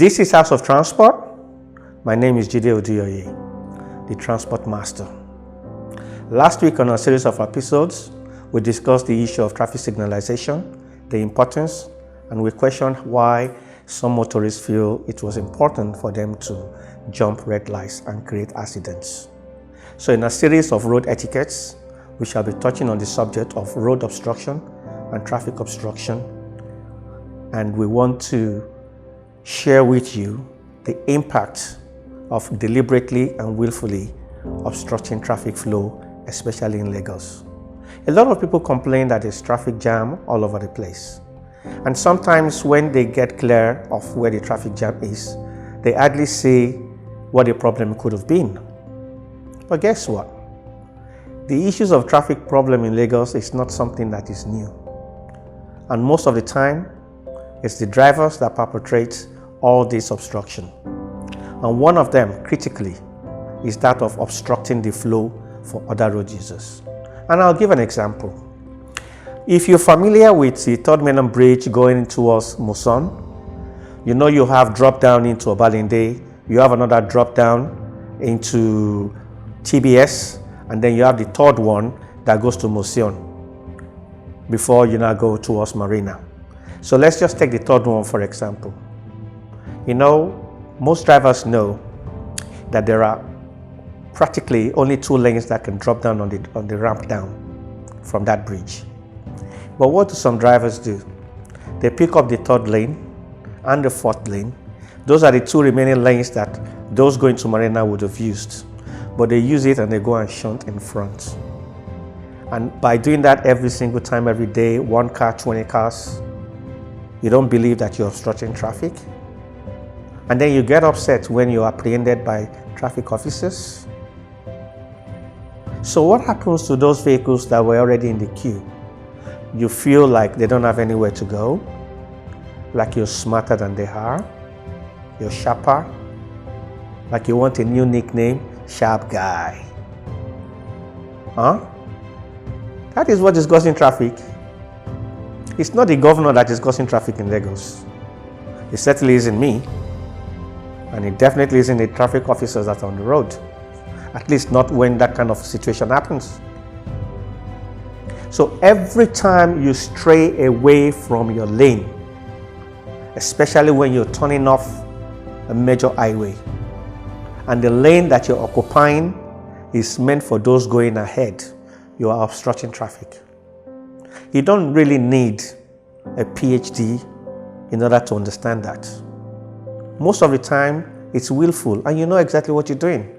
This is House of Transport. My name is Jide Odioye, the Transport Master. Last week on our series of episodes, we discussed the issue of traffic signalization, the importance, and we questioned why some motorists feel it was important for them to jump red lights and create accidents. So in a series of road etiquettes, we shall be touching on the subject of road obstruction and traffic obstruction. And we want to share with you the impact of deliberately and willfully obstructing traffic flow, especially in Lagos. A lot of people complain that there's traffic jam all over the place. And sometimes when they get clear of where the traffic jam is, they hardly see what the problem could have been. But guess what? The issues of traffic problem in Lagos is not something that is new. And most of the time, it's the drivers that perpetrate all this obstruction. And one of them, critically, is that of obstructing the flow for other road users. And I'll give an example. If you're familiar with the Third Mainland Bridge going towards Muson, you know you have drop down into Obalende, you have another drop down into TBS, and then you have the third one that goes to Musion before you now go towards Marina. So let's just take the third one for example. You know, most drivers know that there are practically only 2 lanes that can drop down on the ramp down from that bridge. But what do some drivers do? They pick up the 3rd lane and the 4th lane. Those are the 2 remaining lanes that those going to Marina would have used. But they use it and they go and shunt in front. And by doing that every single time, every day, 1 car, 20 cars, you don't believe that you're obstructing traffic. And then you get upset when you're apprehended by traffic officers. So what happens to those vehicles that were already in the queue? You feel like they don't have anywhere to go, like you're smarter than they are, you're sharper, like you want a new nickname, Sharp Guy. Huh? That is what is causing traffic. It's not the governor that is causing traffic in Lagos. It certainly isn't me. And it definitely isn't the traffic officers that are on the road. At least not when that kind of situation happens. So every time you stray away from your lane, especially when you're turning off a major highway, and the lane that you're occupying is meant for those going ahead, you are obstructing traffic. You don't really need a PhD in order to understand that. Most of the time, it's willful, and you know exactly what you're doing.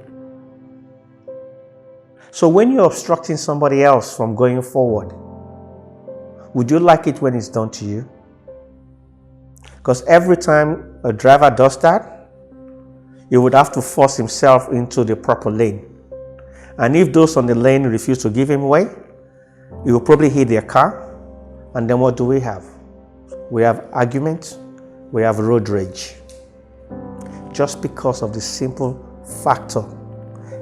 So when you're obstructing somebody else from going forward, would you like it when it's done to you? Because every time a driver does that, he would have to force himself into the proper lane. And if those on the lane refuse to give him way, he will probably hit their car. And then what do we have? We have argument, we have road rage. Just because of the simple factor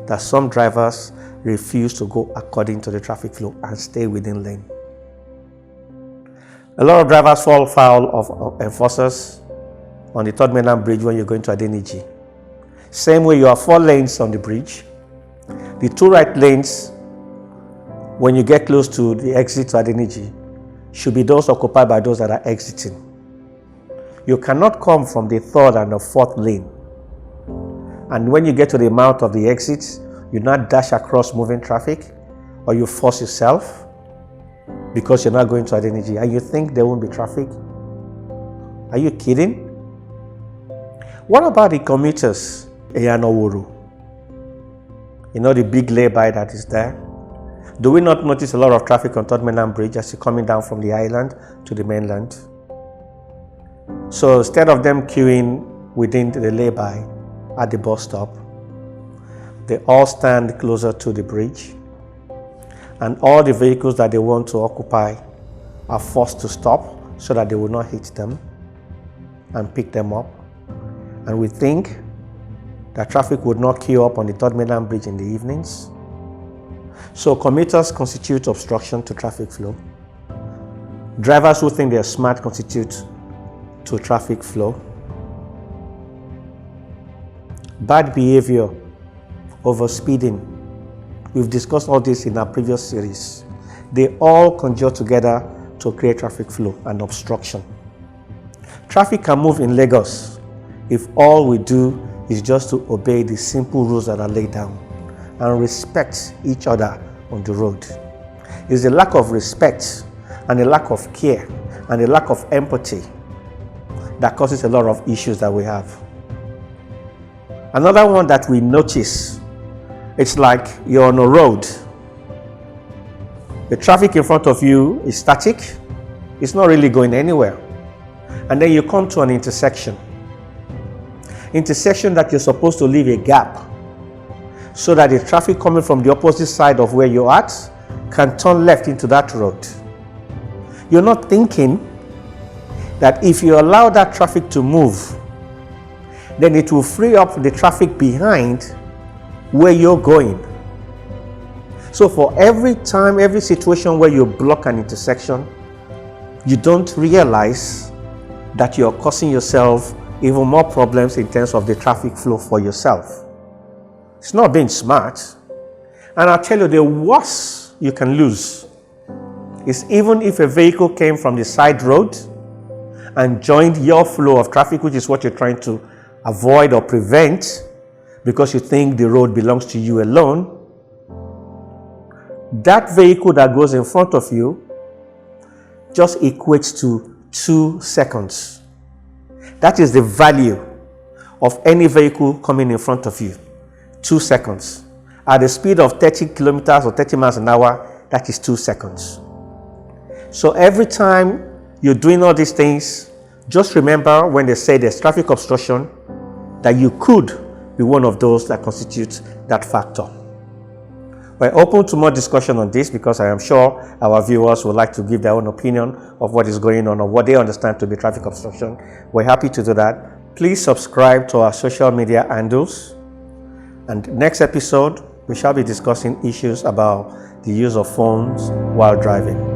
that some drivers refuse to go according to the traffic flow and stay within lane. A lot of drivers fall foul of enforcers on the Third Mainland Bridge when you're going to Adeniji. Same way, you have 4 lanes on the bridge. The 2 right lanes, when you get close to the exit to Adeniji, should be those occupied by those that are exiting. You cannot come from the 3rd and the 4th lane. And when you get to the mouth of the exit, you not dash across moving traffic, or you force yourself because you're not going to Adeniji and you think there won't be traffic. Are you kidding? What about the commuters? Eyanowuru. You know the big lay-by that is there? Do we not notice a lot of traffic on Third Mainland Bridge as you're coming down from the island to the mainland? So instead of them queuing within the lay-by at the bus stop, they all stand closer to the bridge, and all the vehicles that they want to occupy are forced to stop so that they will not hit them and pick them up. And we think that traffic would not queue up on the Third Mainland Bridge in the evenings. So commuters constitute obstruction to traffic flow. Drivers who think they are smart constitute to traffic flow. bad behavior, overspeeding. We've discussed all this in our previous series. They all conjure together to create traffic flow and obstruction. Traffic can move in Lagos if all we do is just to obey the simple rules that are laid down and respect each other on the road. It's the lack of respect and the lack of care and the lack of empathy that causes a lot of issues that we have. Another one that we notice, it's like you're on a road. The traffic in front of you is static. It's not really going anywhere. And then you come to an intersection. Intersection that you're supposed to leave a gap so that the traffic coming from the opposite side of where you're at can turn left into that road. You're not thinking that if you allow that traffic to move, then it will free up the traffic behind where you're going. So for every time, every situation where you block an intersection, you don't realize that you're causing yourself even more problems in terms of the traffic flow for yourself. It's not being smart. And I'll tell you, the worst you can lose is even if a vehicle came from the side road and joined your flow of traffic, which is what you're trying to avoid or prevent because you think the road belongs to you alone. That vehicle that goes in front of you just equates to 2 seconds. That is the value of any vehicle coming in front of you. 2 seconds. At the speed of 30 kilometers or 30 miles an hour, that is 2 seconds. So every time you're doing all these things, just remember when they say there's traffic obstruction, that you could be one of those that constitutes that factor. We're open to more discussion on this because I am sure our viewers would like to give their own opinion of what is going on or what they understand to be traffic obstruction. We're happy to do that. Please subscribe to our social media handles. And next episode, we shall be discussing issues about the use of phones while driving.